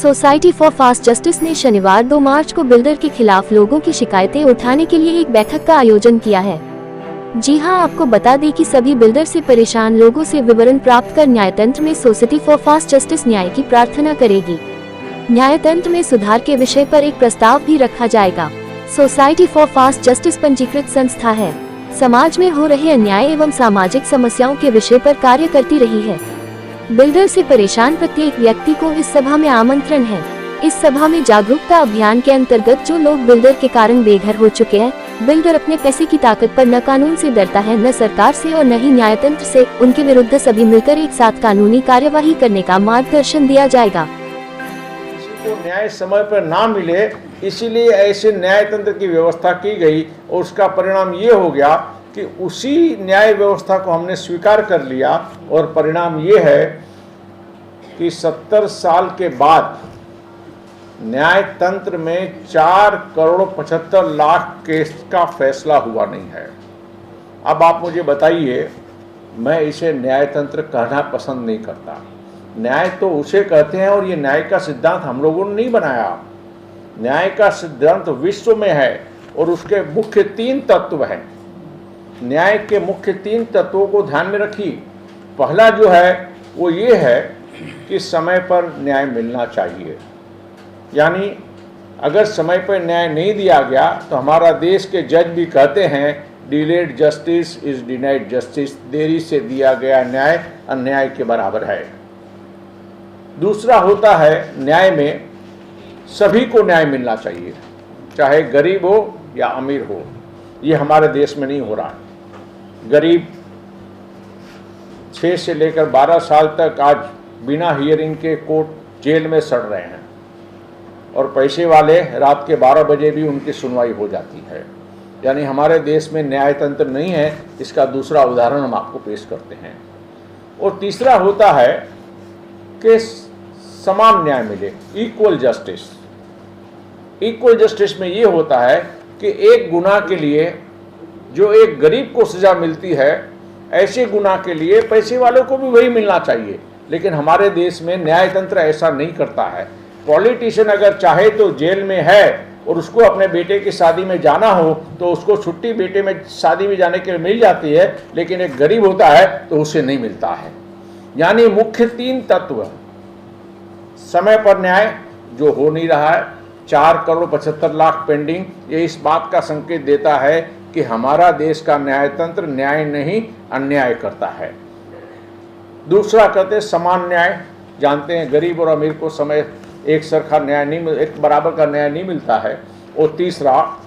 Society for fast justice ने शनिवार 2 मार्च को बिल्डर के खिलाफ लोगों की शिकायतें उठाने के लिए एक बैठक का आयोजन किया है। जी हां, आपको बता दें कि सभी बिल्डर से परेशान लोगों से विवरण प्राप्त कर न्यायतंत्र में सोसाइटी फॉर फास्ट जस्टिस न्याय की प्रार्थना करेगी। न्यायतंत्र में सुधार के विषय पर एक प्रस्ताव भी रखा जाएगा। सोसाइटी फॉर फास्ट जस्टिस पंजीकृत संस्था है। समाज में हो रहे अन्याय एवं सामाजिक समस्याओं के विषय पर कार्य करती रही है। बिल्डर से परेशान प्रत्येक व्यक्ति को इस सभा में आमंत्रण है। इस सभा में जागरूकता अभियान के अंतर्गत जो लोग बिल्डर के कारण बेघर हो चुके हैं, बिल्डर अपने पैसे की ताकत पर न कानून से डरता है, न सरकार से और न ही न्यायतंत्र से, उनके विरुद्ध सभी मिलकर एक साथ कानूनी कार्यवाही करने का मार्गदर्शन दिया जाएगा। को न्याय समय पर ना मिले, इसीलिए ऐसे न्यायतंत्र की व्यवस्था की गई और उसका परिणाम ये हो गया कि उसी न्याय व्यवस्था को हमने स्वीकार कर लिया और परिणाम ये है कि 70 साल के बाद न्यायतंत्र में 4,75,00,000 केस का फैसला हुआ नहीं है। अब आप मुझे बताइए, मैं इसे न्यायतंत्र कहना पसंद नहीं करता। न्याय तो उसे कहते हैं और ये न्याय का सिद्धांत हम लोगों ने नहीं बनाया। न्याय का सिद्धांत विश्व में है और उसके मुख्य 3 तत्व हैं। न्याय के मुख्य 3 तत्वों को ध्यान में रखिए। पहला जो है वो ये है कि समय पर न्याय मिलना चाहिए, यानी अगर समय पर न्याय नहीं दिया गया तो हमारा देश के जज भी कहते हैं delayed justice is denied justice, देरी से दिया गया न्याय अन्याय के बराबर है। दूसरा होता है न्याय में सभी को न्याय मिलना चाहिए, चाहे गरीब हो या अमीर हो। ये हमारे देश में नहीं हो रहा है। गरीब 6 से लेकर 12 साल तक आज बिना हियरिंग के कोर्ट जेल में सड़ रहे हैं और पैसे वाले रात के 12 बजे भी उनकी सुनवाई हो जाती है। यानी हमारे देश में न्यायतंत्र नहीं है। इसका दूसरा उदाहरण हम आपको पेश करते हैं। और तीसरा होता है कि समान न्याय मिले, इक्वल जस्टिस। इक्वल जस्टिस में ये होता है कि एक गुनाह के लिए जो एक गरीब को सजा मिलती है, ऐसे गुनाह के लिए पैसे वालों को भी वही मिलना चाहिए। लेकिन हमारे देश में न्यायतंत्र ऐसा नहीं करता है। पॉलिटिशियन अगर चाहे तो जेल में है और उसको अपने बेटे की शादी में जाना हो तो उसको छुट्टी बेटे में शादी में जाने के लिए मिल जाती है, लेकिन एक गरीब होता है तो उसे नहीं मिलता है। यानी मुख्य 3 तत्व, समय पर न्याय जो हो नहीं रहा है, 4,75,00,000 पेंडिंग, ये इस बात का संकेत देता है कि हमारा देश का न्यायतंत्र न्याय नहीं अन्याय करता है। दूसरा कहते हैं समान न्याय। जानते हैं गरीब और अमीर को समय एक सरखा न्याय नहीं, एक बराबर का न्याय नहीं मिलता है। और तीसरा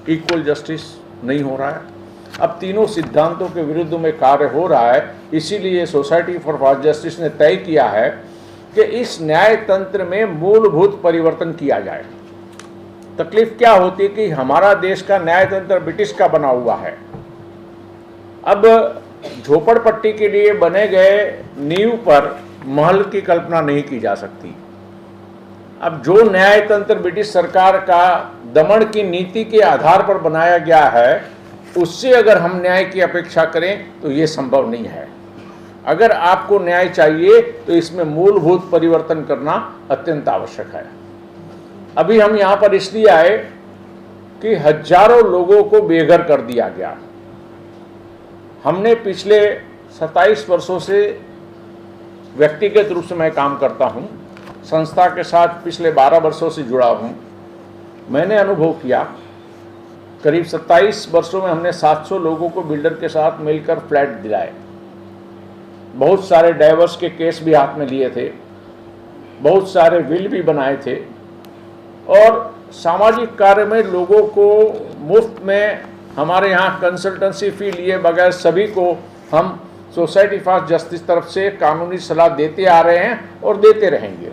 इक्वल जस्टिस नहीं हो रहा है। अब तीनों सिद्धांतों के विरुद्ध में कार्य हो रहा है। इसीलिए सोसाइटी फॉर फास्ट जस्टिस ने तय किया है कि इस न्यायतंत्र में मूलभूत परिवर्तन किया जाए। तकलीफ क्या होती है कि हमारा देश का न्यायतंत्र ब्रिटिश का बना हुआ है। अब झोपड़पट्टी के लिए बने गए नींव पर महल की कल्पना नहीं की जा सकती। अब जो न्यायतंत्र ब्रिटिश सरकार का दमन की नीति के आधार पर बनाया गया है, उससे अगर हम न्याय की अपेक्षा करें तो ये संभव नहीं है। अगर आपको न्याय चाहिए तो इसमें मूलभूत परिवर्तन करना अत्यंत आवश्यक है। अभी हम यहाँ पर इसलिए आए कि हजारों लोगों को बेघर कर दिया गया। हमने पिछले 27 वर्षों से व्यक्तिगत रूप से मैं काम करता हूँ, संस्था के साथ पिछले 12 वर्षों से जुड़ा हूँ। मैंने अनुभव किया, करीब 27 वर्षों में हमने 700 लोगों को बिल्डर के साथ मिलकर फ्लैट दिलाए। बहुत सारे डाइवर्स के केस भी हाथ में लिए थे, बहुत सारे विल भी बनाए थे और सामाजिक कार्य में लोगों को मुफ्त में हमारे यहाँ कंसल्टेंसी फी लिए बगैर सभी को हम सोसाइटी फॉर जस्टिस तरफ से कानूनी सलाह देते आ रहे हैं और देते रहेंगे।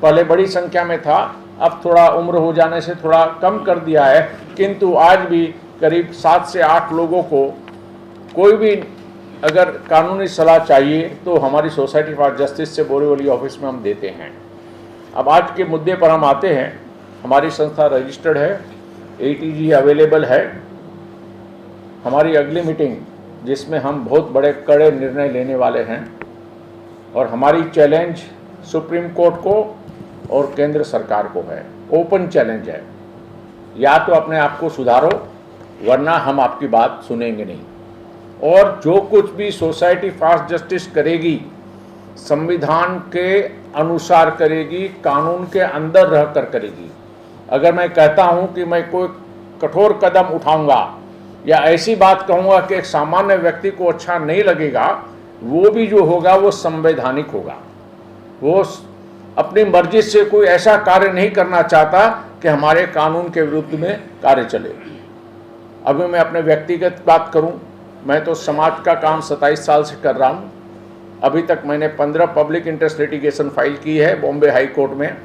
पहले बड़ी संख्या में था, अब थोड़ा उम्र हो जाने से थोड़ा कम कर दिया है, किंतु आज भी करीब 7 से 8 लोगों को कोई भी अगर कानूनी सलाह चाहिए तो हमारी सोसाइटी फॉर जस्टिस से बोरीवली ऑफिस में हम देते हैं। अब आज के मुद्दे पर हम आते हैं। हमारी संस्था रजिस्टर्ड है, ATG अवेलेबल है। हमारी अगली मीटिंग जिसमें हम बहुत बड़े कड़े निर्णय लेने वाले हैं और हमारी चैलेंज सुप्रीम कोर्ट को और केंद्र सरकार को है। ओपन चैलेंज है, या तो अपने आप को सुधारो वरना हम आपकी बात सुनेंगे नहीं। और जो कुछ भी सोसाइटी फास्ट जस्टिस करेगी संविधान के अनुसार करेगी, कानून के अंदर रहकर करेगी। अगर मैं कहता हूं कि मैं कोई कठोर कदम उठाऊंगा या ऐसी बात कहूंगा कि एक सामान्य व्यक्ति को अच्छा नहीं लगेगा, वो भी जो होगा वो संवैधानिक होगा। वो अपनी मर्जी से कोई ऐसा कार्य नहीं करना चाहता कि हमारे कानून के विरुद्ध में कार्य चले। अभी मैं अपने व्यक्तिगत बात करूं, मैं तो समाज का काम 27 साल से कर रहा हूं। अभी तक मैंने 15 पब्लिक इंटरेस्ट लिटिगेशन फाइल की है बॉम्बे हाई कोर्ट में।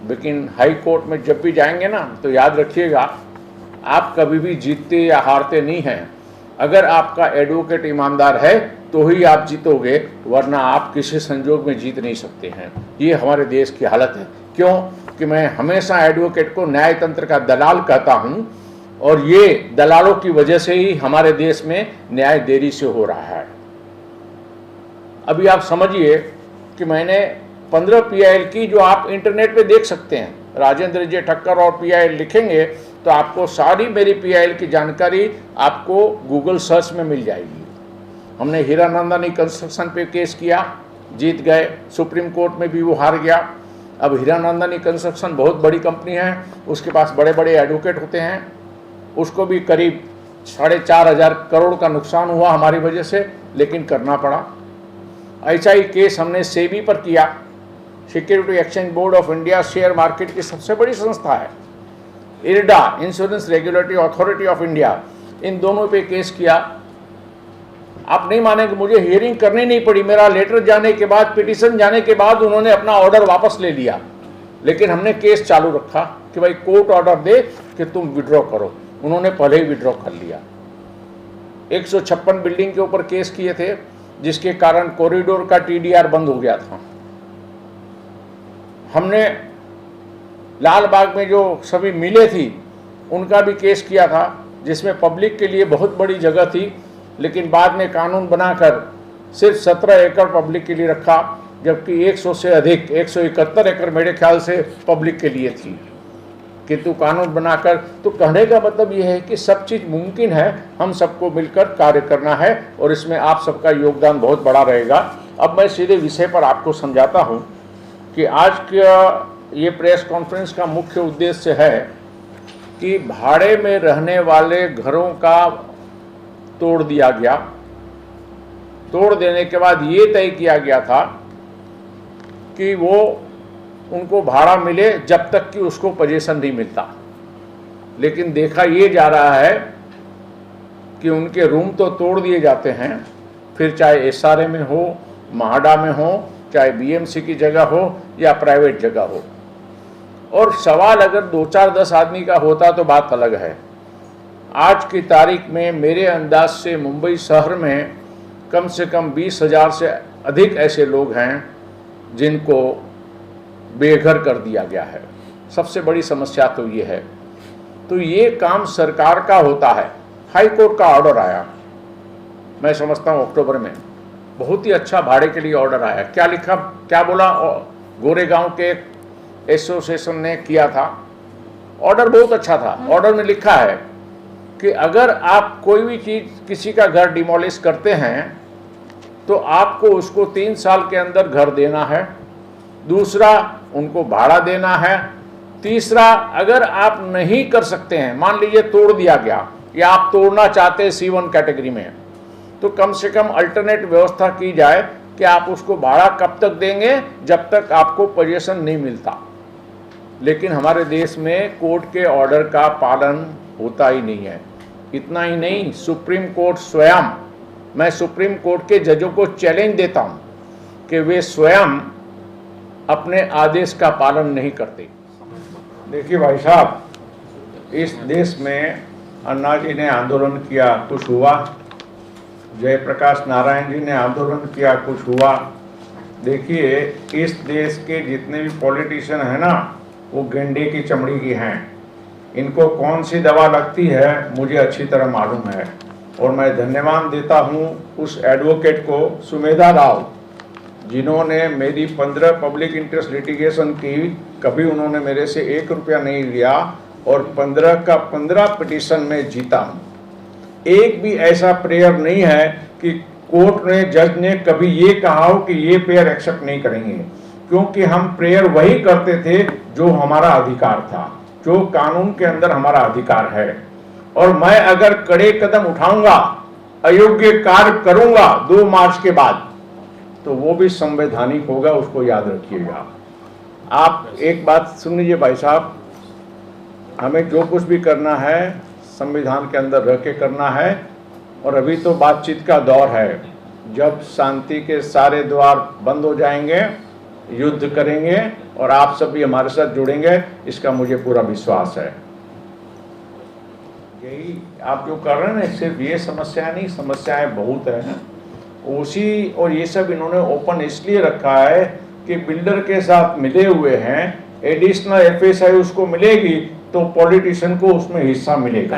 लेकिन हाई कोर्ट में जब भी जाएंगे ना, तो याद रखिएगा, आप कभी भी जीतते या हारते नहीं हैं। अगर आपका एडवोकेट ईमानदार है तो ही आप जीतोगे, वरना आप किसी संजोग में जीत नहीं सकते हैं। ये हमारे देश की हालत है। क्यों कि मैं हमेशा एडवोकेट को न्याय तंत्र का दलाल कहता हूं, और ये दलालों की वजह से ही हमारे देश में न्याय देरी से हो रहा है। अभी आप समझिए कि मैंने 15 PIL की, जो आप इंटरनेट पे देख सकते हैं, राजेंद्र जे ठक्कर और PIL लिखेंगे तो आपको सारी मेरी PIL की जानकारी आपको गूगल सर्च में मिल जाएगी। हमने हीरानंदानी कंस्ट्रक्शन पे केस किया, जीत गए, सुप्रीम कोर्ट में भी वो हार गया। अब हीरानंदानी कंस्ट्रक्शन बहुत बड़ी कंपनी है, उसके पास बड़े बड़े एडवोकेट होते हैं, उसको भी करीब 4,500 करोड़ का नुकसान हुआ हमारी वजह से, लेकिन करना पड़ा। ऐसा ही केस हमने सेबी पर किया, security exchange board of India share market की सबसे बड़ी संस्था है, IRDA insurance regulatory authority of India, इन दोनों पे केस किया। आप नहीं मानेंगे, मुझे हियरिंग करनी नहीं पड़ी। मेरा लेटर जाने के बाद, पिटीशन जाने के बाद उन्होंने अपना ऑर्डर वापस ले लिया, लेकिन हमने केस चालू रखा कि भाई कोर्ट ऑर्डर दे कि तुम विड्रॉ करो। उन्होंने पहले ही विड्रॉ कर लिया। 156 बिल्डिंग के ऊपर केस किए थे, जिसके कारण कॉरिडोर का TDR बंद हो गया था। हमने लाल बाग में जो सभी मिले थी उनका भी केस किया था, जिसमें पब्लिक के लिए बहुत बड़ी जगह थी, लेकिन बाद में कानून बनाकर सिर्फ 17 एकड़ पब्लिक के लिए रखा, जबकि 100 से अधिक 171 एकड़ मेरे ख्याल से पब्लिक के लिए थी। किंतु कानून बनाकर, तो कहने का मतलब यह है कि सब चीज़ मुमकिन है, हम सबको मिलकर कार्य करना है, और इसमें आप सबका योगदान बहुत बड़ा रहेगा। अब मैं सीधे विषय पर आपको समझाता हूँ कि आज का ये प्रेस कॉन्फ्रेंस का मुख्य उद्देश्य है कि भाड़े में रहने वाले घरों का तोड़ दिया गया। तोड़ देने के बाद ये तय किया गया था कि वो उनको भाड़ा मिले जब तक कि उसको पोजीशन नहीं मिलता, लेकिन देखा ये जा रहा है कि उनके रूम तो तोड़ दिए जाते हैं, फिर चाहे SRA में हो, महाडा में हो, चाहे BMC की जगह हो या प्राइवेट जगह हो। और सवाल अगर 2-4-10 आदमी का होता तो बात अलग है। आज की तारीख में मेरे अंदाज से मुंबई शहर में कम से कम 20,000 से अधिक ऐसे लोग हैं जिनको बेघर कर दिया गया है। सबसे बड़ी समस्या तो ये है। तो ये काम सरकार का होता है। हाई कोर्ट का ऑर्डर आया, मैं समझता हूँ अक्टूबर में, बहुत ही अच्छा भाड़े के लिए ऑर्डर आया। क्या लिखा, क्या बोला, गोरेगांव के एक एसोसिएशन ने किया था, ऑर्डर बहुत अच्छा था। ऑर्डर में लिखा है कि अगर आप कोई भी चीज़, किसी का घर डिमोलिश करते हैं तो आपको उसको 3 साल के अंदर घर देना है, दूसरा उनको भाड़ा देना है, तीसरा अगर आप नहीं कर सकते हैं, मान लीजिए तोड़ दिया गया या आप तोड़ना चाहते हैं C1 कैटेगरी में, तो कम से कम अल्टरनेट व्यवस्था की जाए कि आप उसको भाड़ा कब तक देंगे, जब तक आपको पोजीशन नहीं मिलता। लेकिन हमारे देश में कोर्ट के ऑर्डर का पालन होता ही नहीं है। इतना ही नहीं, सुप्रीम कोर्ट स्वयं, मैं सुप्रीम कोर्ट के जजों को चैलेंज देता हूं कि वे स्वयं अपने आदेश का पालन नहीं करते। देखिए भाई साहब, इस देश में अन्ना जी ने आंदोलन किया, कुछ हुआ। जयप्रकाश नारायण जी ने आंदोलन किया, कुछ हुआ। देखिए, इस देश के जितने भी पॉलिटिशियन हैं ना, वो गेंडे की चमड़ी की हैं। इनको कौन सी दवा लगती है मुझे अच्छी तरह मालूम है, और मैं धन्यवाद देता हूँ उस एडवोकेट को, सुमेधा राव, जिन्होंने मेरी 15 पब्लिक इंटरेस्ट लिटिगेशन की, कभी उन्होंने मेरे से 1 रुपया नहीं लिया और 15 का 15 पिटीशन में जीता हूँ। एक भी ऐसा प्रेयर नहीं है कि कोर्ट ने, जज ने कभी ये कहा हो कि ये प्रेयर एक्सेप्ट नहीं करेंगे, क्योंकि हम प्रेयर वही करते थे जो हमारा अधिकार था, जो कानून के अंदर हमारा अधिकार है। और मैं अगर कड़े कदम उठाऊंगा, अयोग्य कार्य करूंगा 2 मार्च के बाद, तो वो भी संवैधानिक होगा, उसको याद रखिएगा। आप एक बात सुन लीजिए भाई साहब, हमें जो कुछ भी करना है संविधान के अंदर रह के करना है। और अभी तो बातचीत का दौर है, जब शांति के सारे द्वार बंद हो जाएंगे, युद्ध करेंगे और आप सब भी हमारे साथ जुड़ेंगे, इसका मुझे पूरा विश्वास है। यही आप जो कर रहे हैं ना, सिर्फ ये समस्या नहीं, समस्याएं बहुत है उसी। और ये सब इन्होंने ओपन इसलिए रखा है कि बिल्डर के साथ मिले हुए हैं, एडिशनल एफएसआई उसको मिलेगी तो पॉलिटिशियन को उसमें हिस्सा मिलेगा।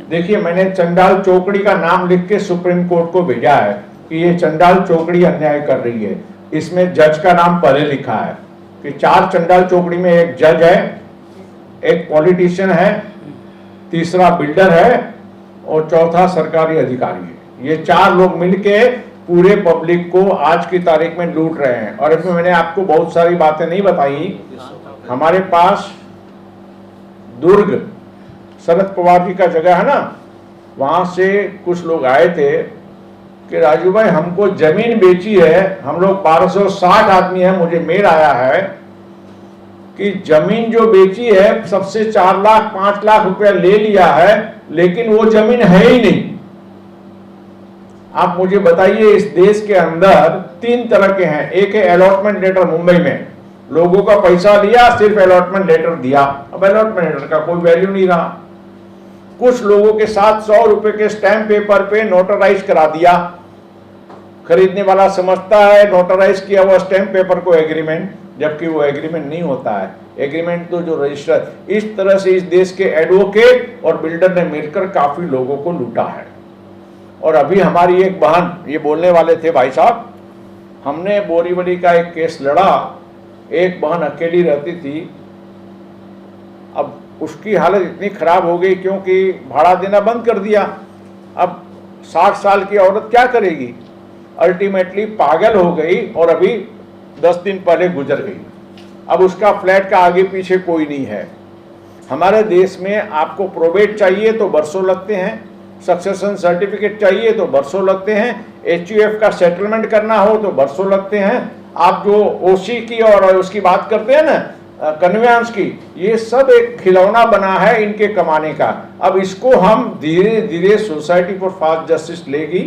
देखिए, मैंने चंडाल चौकड़ी का नाम लिख के सुप्रीम कोर्ट को भेजा है कि ये चंडाल चौकड़ी अन्याय कर रही है। इसमें जज का नाम पहले लिखा है कि 4 चंडाल चौकड़ी में एक जज है, एक पॉलिटिशियन है, तीसरा बिल्डर है और चौथा सरकारी अधिकारी है। ये 4 लोग मिलके पूरे पब्लिक को आज की तारीख में लूट रहे हैं। और इसमें मैंने आपको बहुत सारी बातें नहीं बताई। हमारे पास दुर्ग शरद पवार जी का जगह है ना, वहां से कुछ लोग आए थे कि राजू भाई हमको जमीन बेची है, हम लोग 1260 आदमी है, मुझे मेल आया है कि जमीन जो बेची है सबसे 4 लाख 5 लाख रुपया ले लिया है, लेकिन वो जमीन है ही नहीं। आप मुझे बताइए, इस देश के अंदर 3 तरह के हैं। एक है अलॉटमेंट लेटर, मुंबई में लोगों का पैसा लिया, सिर्फ अलॉटमेंट लेटर दिया, अब अलॉटमेंट लेटर का कोई वैल्यू नहीं रहा। कुछ लोगों के साथ 100 रुपए के स्टैंप पेपर पे नोटराइज करा दिया, खरीदने वाला समझता है नोटराइज किया हुआ स्टैंप पेपर को एग्रीमेंट, जबकि वो एग्रीमेंट नहीं होता है। एग्रीमेंट तो जो रजिस्टर, इस तरह से इस देश के एडवोकेट और बिल्डर ने मिलकर काफी लोगों को लूटा है। और अभी हमारी एक बहन ये बोलने वाले थे भाई साहब, हमने बोरीवली का एक केस लड़ा, एक बहन अकेली रहती थी, अब उसकी हालत इतनी खराब हो गई क्योंकि भाड़ा देना बंद कर दिया। अब 60 साल की औरत क्या करेगी, अल्टीमेटली पागल हो गई और अभी 10 दिन पहले गुजर गई। अब उसका फ्लैट का आगे पीछे कोई नहीं है। हमारे देश में आपको प्रोबेट चाहिए तो बरसों लगते हैं, सक्सेशन सर्टिफिकेट चाहिए तो बरसों लगते हैं, HUF का सेटलमेंट करना हो तो बरसों लगते हैं। आप जो OC की और उसकी बात करते हैं ना, कन्वेंस की, ये सब एक खिलौना बना है इनके कमाने का। अब इसको हम धीरे धीरे सोसाइटी फॉर फास्ट जस्टिस लेगी।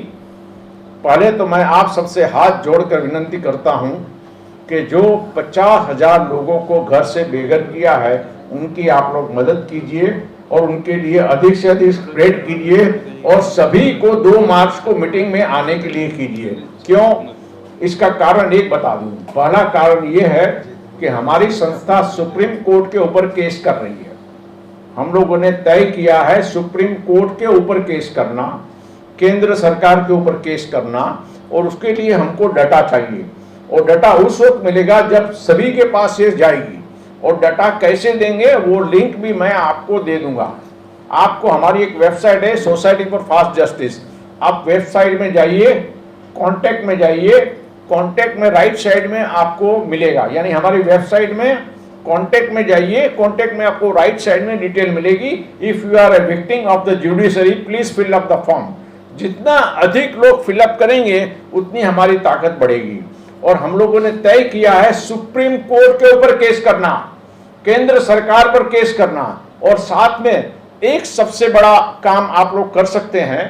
पहले तो मैं आप सबसे हाथ जोड़कर विनंती करता हूं कि जो 50,000 लोगों को घर से बेघर किया है, उनकी आप लोग मदद कीजिए और उनके लिए अधिक से अधिक स्प्रेड कीजिए और सभी को 2 मार्च को मीटिंग में आने के लिए कीजिए। क्यों? इसका कारण एक बता दूं। पहला कारण ये है कि हमारी संस्था सुप्रीम कोर्ट के ऊपर केस कर रही है। हम लोगों ने तय किया है सुप्रीम कोर्ट के ऊपर केस करना, केंद्र सरकार के ऊपर केस करना, और उसके लिए हमको डाटा चाहिए। और डाटा उस वक्त मिलेगा जब सभी के पास ये जाएगी। और डाटा कैसे देंगे वो लिंक भी मैं आपको दे दूंगा। आपको हमारी एक वेबसाइट है सोसाइटी फॉर फास्ट जस्टिस, आप वेबसाइट में जाइए, कॉन्टैक्ट में जाइए, कॉन्टैक्ट में राइट साइड में आपको मिलेगा, यानी हमारी वेबसाइट में कॉन्टैक्ट में जाइए, कॉन्टैक्ट में आपको राइट साइड में डिटेल मिलेगी। If you are a victim of the judiciary please fill up the form. जितना अधिक लोग फिलअप करेंगे उतनी हमारी ताकत बढ़ेगी। और हम लोगों ने तय किया है सुप्रीम कोर्ट के ऊपर केस करना, केंद्र सरकार पर केस करना, और साथ में एक सबसे बड़ा काम आप लोग कर सकते हैं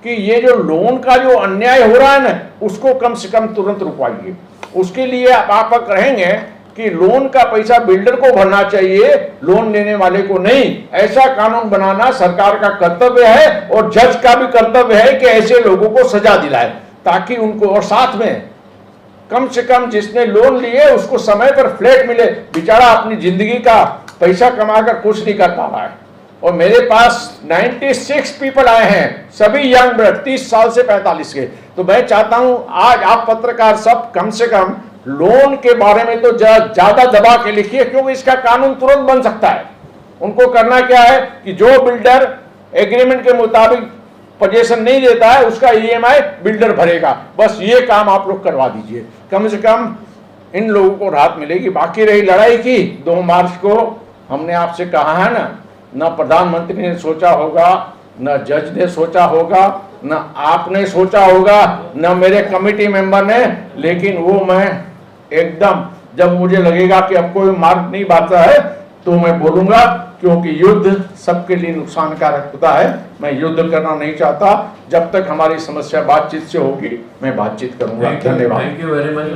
कि ये जो लोन का जो अन्याय हो रहा है ना, उसको कम से कम तुरंत रुकवाइए। उसके लिए आप कहेंगे कि लोन का पैसा बिल्डर को भरना चाहिए, लोन लेने वाले को नहीं। ऐसा कानून बनाना सरकार का कर्तव्य है और जज का भी कर्तव्य है कि ऐसे लोगों को सजा दिलाए, ताकि उनको, और साथ में कम से कम जिसने लोन लिए उसको समय पर फ्लैट मिले। बेचारा अपनी जिंदगी का पैसा कमाकर कुछ नहीं कर पा रहा है। और मेरे पास 96 पीपल आए हैं, सभी यंग ब्लड, 30 साल से 45 के। तो मैं चाहता हूं आज आप पत्रकार सब कम से कम लोन के बारे में तो ज्यादा दबा के लिखिए, क्योंकि इसका कानून तुरंत बन सकता है। उनको करना क्या है कि जो बिल्डर एग्रीमेंट के मुताबिक पोजीशन नहीं देता है उसका ईएमआई बिल्डर भरेगा, बस ये काम आप लोग करवा दीजिए, कम से कम इन लोगों को राहत मिलेगी। बाकी रही लड़ाई की 2 मार्च को, हमने आपसे कहा है ना प्रधानमंत्री ने सोचा होगा, न जज ने सोचा होगा, न आपने सोचा होगा, न मेरे कमेटी मेंबर ने, लेकिन वो मैं एकदम जब मुझे लगेगा कि अब कोई मार्ग नहीं बांधता है तो मैं बोलूंगा, क्योंकि युद्ध सबके लिए नुकसानकारक होता है। मैं युद्ध करना नहीं चाहता। जब तक हमारी समस्या बातचीत से होगी मैं बातचीत करूंगा। धन्यवाद। Thank you very much.